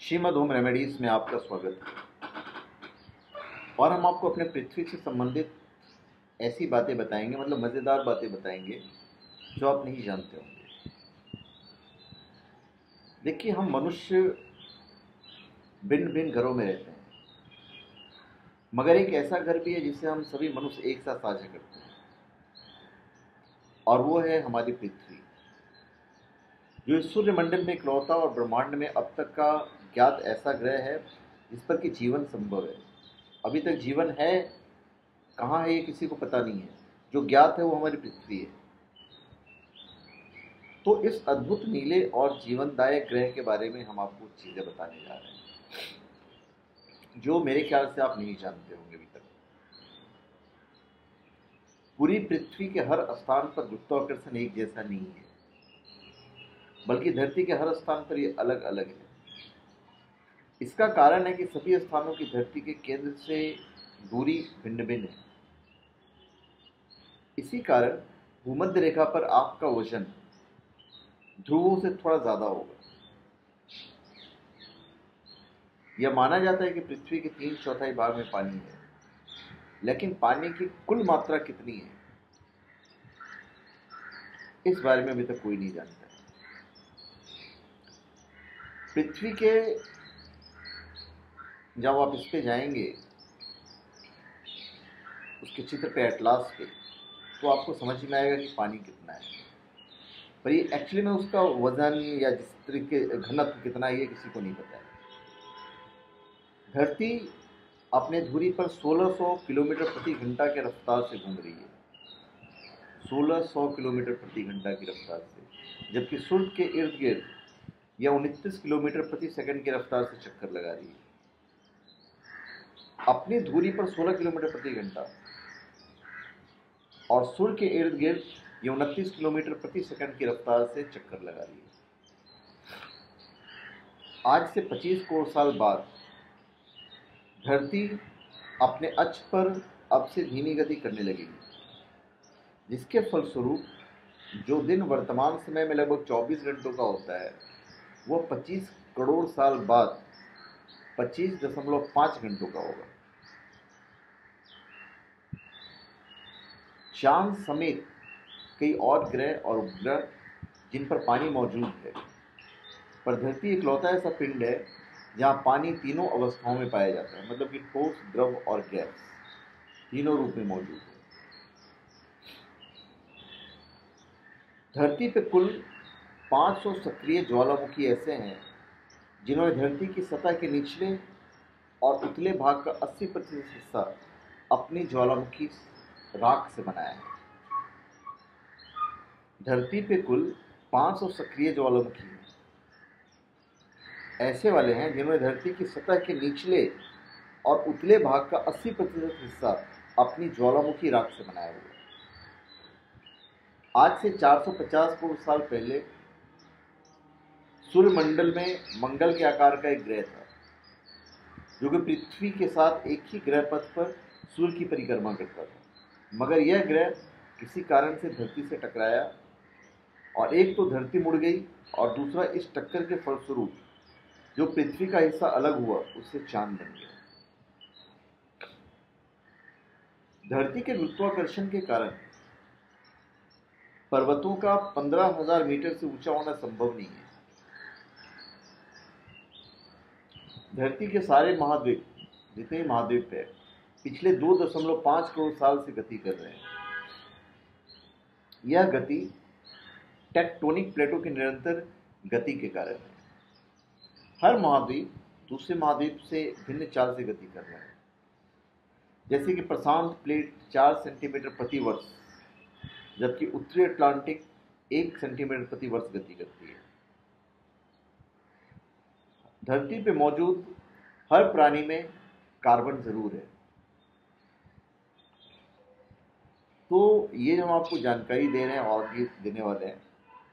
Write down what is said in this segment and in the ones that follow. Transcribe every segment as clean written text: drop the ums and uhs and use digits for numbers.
Shrimad home remedies में आपका स्वागत है। और हम आपको अपने पृथ्वी से संबंधित ऐसी बातें बताएंगे, मतलब मज़ेदार बातें बताएंगे जो आप नहीं जानते होंगे। देखिए, हम मनुष्य भिन्न भिन्न घरों में रहते हैं, मगर एक ऐसा घर भी है जिसे हम सभी मनुष्य एक साथ साझा करते हैं, और वो है हमारी पृथ्वी, जो इस सूर्यमंडल में इकलौता और ब्रह्मांड में अब तक का ज्ञात ऐसा ग्रह है जिस पर कि जीवन संभव है। अभी तक जीवन है, कहाँ है ये किसी को पता नहीं है। जो ज्ञात है वो हमारी पृथ्वी है। तो इस अद्भुत नीले और जीवनदायक ग्रह के बारे में हम आपको चीज़ें बताने जा रहे हैं जो मेरे ख्याल से आप नहीं जानते होंगे अभी तक। पूरी पृथ्वी के हर स्थान पर गुरुत्वाकर्षण एक जैसा नहीं है, बल्कि धरती के हर स्थान पर ये अलग अलग है। इसका कारण है कि सभी स्थानों की धरती के केंद्र से दूरी भिन्न भिन्न है। इसी कारण भूमध्य रेखा पर आपका वजन ध्रुवों से थोड़ा ज्यादा होगा। यह माना जाता है कि पृथ्वी के 3/4 भाग में पानी है, लेकिन पानी की कुल मात्रा कितनी है इस बारे में अभी तक कोई नहीं जानता है। पृथ्वी के जब आप इस पे जाएंगे, उसके चित्र पे, एटलास पे, तो आपको समझ में आएगा कि पानी कितना है। पर ये एक्चुअली में उसका वजन या जिस तरीके घनत्व कितना है ये किसी को नहीं पता है। धरती अपने धुरी पर 1600 किलोमीटर प्रति घंटा के रफ्तार से घूम रही है, 1600 किलोमीटर प्रति घंटा की रफ्तार से, जबकि सूर्य के इर्द गिर्द यह 29 किलोमीटर प्रति सेकंड की रफ्तार से चक्कर लगा रही है। अपनी धुरी पर 16 किलोमीटर प्रति घंटा और सूर्य के इर्द गिर्द ये 29 किलोमीटर प्रति सेकंड की रफ्तार से चक्कर लगा रही है। आज से 25 करोड़ साल बाद धरती अपने अक्ष पर अब से धीमी गति करने लगेगी, जिसके फलस्वरूप जो दिन वर्तमान समय में लगभग 24 घंटों का होता है, वह 25 करोड़ साल बाद 25.5 घंटों का होगा। चांद समेत कई और ग्रह और उपग्रह जिन पर पानी मौजूद है, पर धरती इकलौता ऐसा पिंड है जहाँ पानी तीनों अवस्थाओं में पाया जाता है, मतलब कि ठोस, द्रव और गैस तीनों रूप में मौजूद है। धरती पे कुल 500 सक्रिय ज्वालामुखी ऐसे हैं जिन्होंने धरती की सतह के निचले और उतले भाग का 80% हिस्सा अपनी ज्वालामुखी राख से बनाया है। धरती पे कुल 500 सक्रिय ज्वालामुखी हैं, ऐसे वाले हैं जिन्होंने धरती की सतह के निचले और उतले भाग का 80% हिस्सा अपनी ज्वालामुखी राख से बनाया हुआ है। आज से 450 करोड़ साल पहले सूर्यमंडल में मंगल के आकार का एक ग्रह था, जो कि पृथ्वी के साथ एक ही ग्रह पथ पर सूर्य की परिक्रमा करता था। मगर यह ग्रह किसी कारण से धरती से टकराया, और एक तो धरती मुड़ गई और दूसरा इस टक्कर के फलस्वरूप जो पृथ्वी का हिस्सा अलग हुआ उससे चांद बन गया। धरती के गुरुत्वाकर्षण के कारण पर्वतों का 15,000 मीटर से ऊंचा होना संभव नहीं है। धरती के सारे महाद्वीप, जितने महाद्वीप है, पिछले 2.5 करोड़ साल से गति कर रहे हैं। यह गति टेक्टोनिक प्लेटों की निरंतर गति के कारण है। हर महाद्वीप दूसरे महाद्वीप से भिन्न चाल से गति कर रहा है। जैसे कि प्रशांत प्लेट 4 सेंटीमीटर प्रति वर्ष, जबकि उत्तरी अटलांटिक 1 सेंटीमीटर प्रति वर्ष गति करती है। धरती पे मौजूद हर प्राणी में कार्बन जरूर है। तो ये जो हम आपको जानकारी दे रहे हैं और ये देने वाले हैं,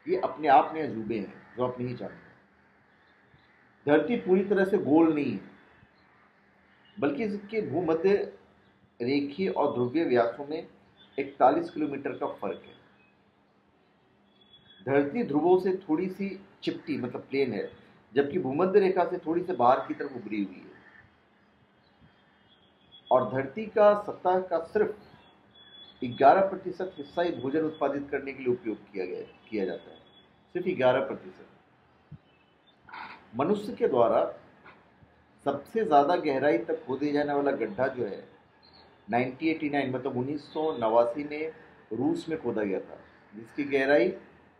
ये अपने आप में अजूबे हैं जो आप नहीं जानते। धरती पूरी तरह से गोल नहीं है, बल्कि इसके भूमध्य रेखीय और ध्रुवीय व्यासों में 41 किलोमीटर का फर्क है। धरती ध्रुवों से थोड़ी सी चिपटी, मतलब प्लेन है, जबकि भूमध्य रेखा से थोड़ी से बाहर की तरफ उभरी हुई है, और धरती का सतह का सिर्फ 11% हिस्सा ही भोजन उत्पादित करने के लिए उपयोग किया जाता है, सिर्फ 11%। मनुष्य के द्वारा सबसे ज्यादा गहराई तक खोदे जाने वाला गड्ढा जो है 1989 मतलब 1989 में रूस में खोदा गया था, जिसकी गहराई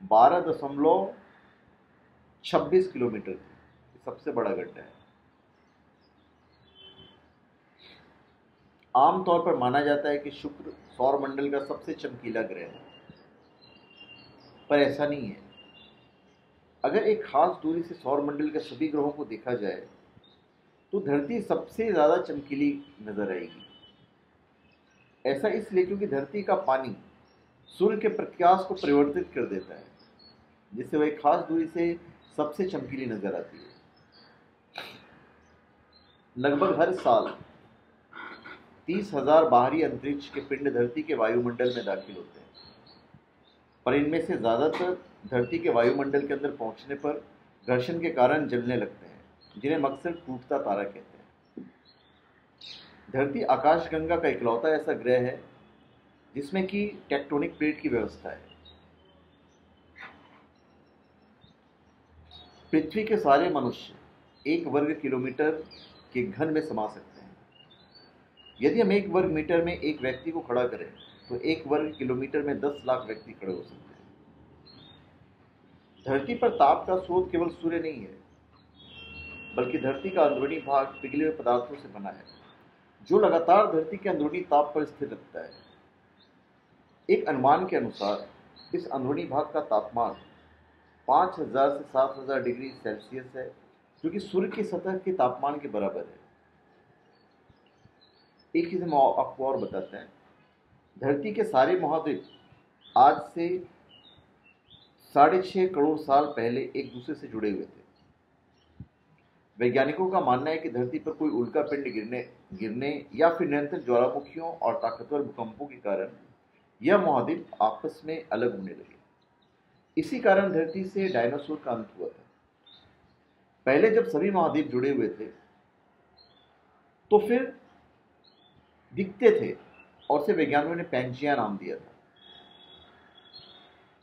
12.26 किलोमीटर थी। सबसे बड़ा गड्ढा है। आमतौर पर माना जाता है कि शुक्र सौर मंडल का सबसे चमकीला ग्रह है, पर ऐसा नहीं है। अगर एक खास दूरी से सौर मंडल के सभी ग्रहों को देखा जाए तो धरती सबसे ज्यादा चमकीली नजर आएगी। ऐसा इसलिए क्योंकि धरती का पानी सूर्य के प्रकाश को परिवर्तित कर देता है, जिससे वह एक खास दूरी से सबसे चमकीली नजर आती है। लगभग हर साल 30,000 बाहरी अंतरिक्ष के पिंड धरती के वायुमंडल में दाखिल होते हैं, पर इनमें से ज्यादातर धरती के वायुमंडल के अंदर पहुंचने पर घर्षण के कारण जलने लगते हैं, जिन्हें हम अक्सर टूटता तारा कहते हैं। धरती आकाशगंगा का इकलौता ऐसा ग्रह है जिसमें कि टेक्टोनिक प्लेट की व्यवस्था है। पृथ्वी के सारे मनुष्य 1 वर्ग किलोमीटर के घन में समा सकते हैं। यदि हम 1 वर्ग मीटर में एक व्यक्ति को खड़ा करें तो 1 वर्ग किलोमीटर में 10 लाख व्यक्ति खड़े हो सकते हैं। धरती पर ताप का स्रोत केवल सूर्य नहीं है, बल्कि धरती का अंदरूनी भाग पिघले हुए पदार्थों से बना है, जो लगातार धरती के अंदरूनी ताप पर स्थिर रहता है। एक अनुमान के अनुसार इस अंदरूनी भाग का तापमान 5,000 से 7,000 डिग्री सेल्सियस है, जो कि सूर्य की सतह के तापमान के बराबर है। एक चीज हम आपको और बताते हैं। धरती के सारे महाद्वीप आज से 6.5 करोड़ साल पहले एक दूसरे से जुड़े हुए थे। वैज्ञानिकों का मानना है कि धरती पर कोई उल्का पिंड गिरने या फिर निरंतर ज्वालामुखियों और ताकतवर भूकंपों के कारण यह महाद्वीप आपस में अलग होने लगे। इसी कारण धरती से डायनासोर का अंत हुआ था। पहले जब सभी महाद्वीप जुड़े हुए थे तो फिर दिखते थे और से वैज्ञानिकों ने पैंजिया नाम दिया था।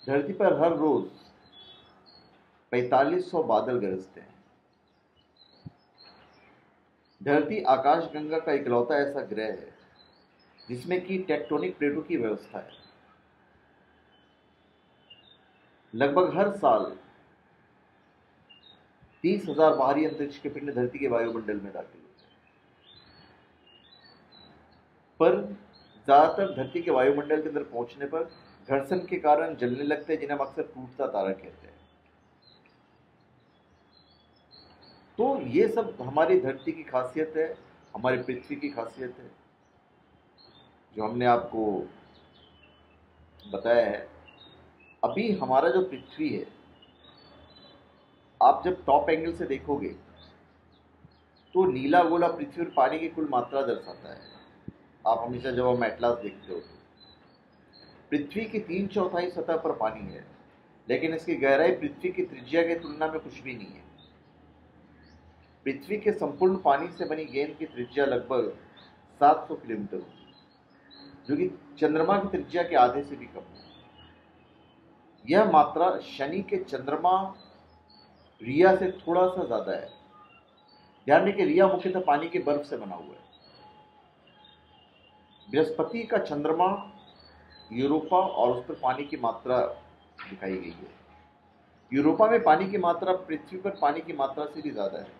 धरती पर हर रोज 4500 बादल गरजते हैं। धरती आकाशगंगा का इकलौता ऐसा ग्रह है जिसमें कि टेक्टोनिक प्लेटों की व्यवस्था है। लगभग हर साल 30,000 बाहरी अंतरिक्ष के पिंड धरती के वायुमंडल में दाखिल होते हैं, पर ज्यादातर धरती के वायुमंडल के अंदर पहुंचने पर घर्षण के कारण जलने लगते हैं, जिन्हें हम अक्सर टूटता तारा कहते हैं। तो ये सब हमारी धरती की खासियत है, हमारी पृथ्वी की खासियत है, जो हमने आपको बताया है। अभी हमारा जो पृथ्वी है, आप जब टॉप एंगल से देखोगे तो नीला गोला पृथ्वी और पानी की कुल मात्रा दर्शाता है। आप हमेशा जब हम एटलास देखते हो तो पृथ्वी की 3/4 सतह पर पानी है, लेकिन इसकी गहराई पृथ्वी की त्रिज्या की तुलना में कुछ भी नहीं है। पृथ्वी के संपूर्ण पानी से बनी गेंद की त्रिज्या लगभग 700 किलोमीटर होगी, जो कि चंद्रमा की त्रिज्या के आधे से भी कम है। यह मात्रा शनि के चंद्रमा रिया से थोड़ा सा ज्यादा है। ध्यान दें कि रिया मुख्यतः पानी के बर्फ से बना हुआ है। बृहस्पति का चंद्रमा यूरोपा और उस पर पानी की मात्रा दिखाई गई है। यूरोपा में पानी की मात्रा पृथ्वी पर पानी की मात्रा से भी ज्यादा है।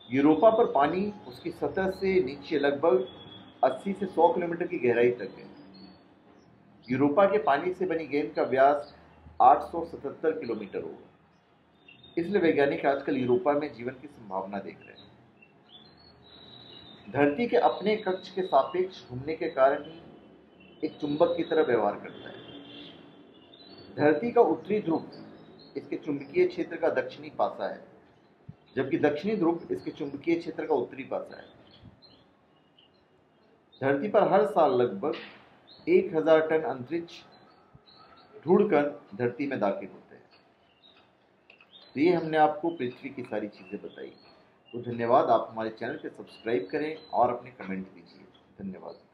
यूरोपा पर पानी उसकी सतह से नीचे लगभग 80 से 100 किलोमीटर की गहराई तक है। यूरोपा के पानी से बनी गेंद का व्यास 877 किलोमीटर होगा। इसलिए वैज्ञानिक आजकल यूरोपा में जीवन की संभावना देख रहे हैं। धरती के अपने कक्ष के सापेक्ष घूमने के कारण ही एक चुंबक की तरह व्यवहार करता है। धरती का उत्तरी ध्रुव इसके चुंबकीय क्षेत्र का दक्षिणी पासा है, जबकि दक्षिणी ध्रुव इसके चुंबकीय क्षेत्र का उत्तरी पासा है। धरती पर हर साल लगभग 1000 टन अंतरिक्ष ढूंढकर धरती में दाखिल होते हैं। तो ये हमने आपको पृथ्वी की सारी चीज़ें बताई। तो धन्यवाद, आप हमारे चैनल पे सब्सक्राइब करें और अपने कमेंट दीजिए। धन्यवाद।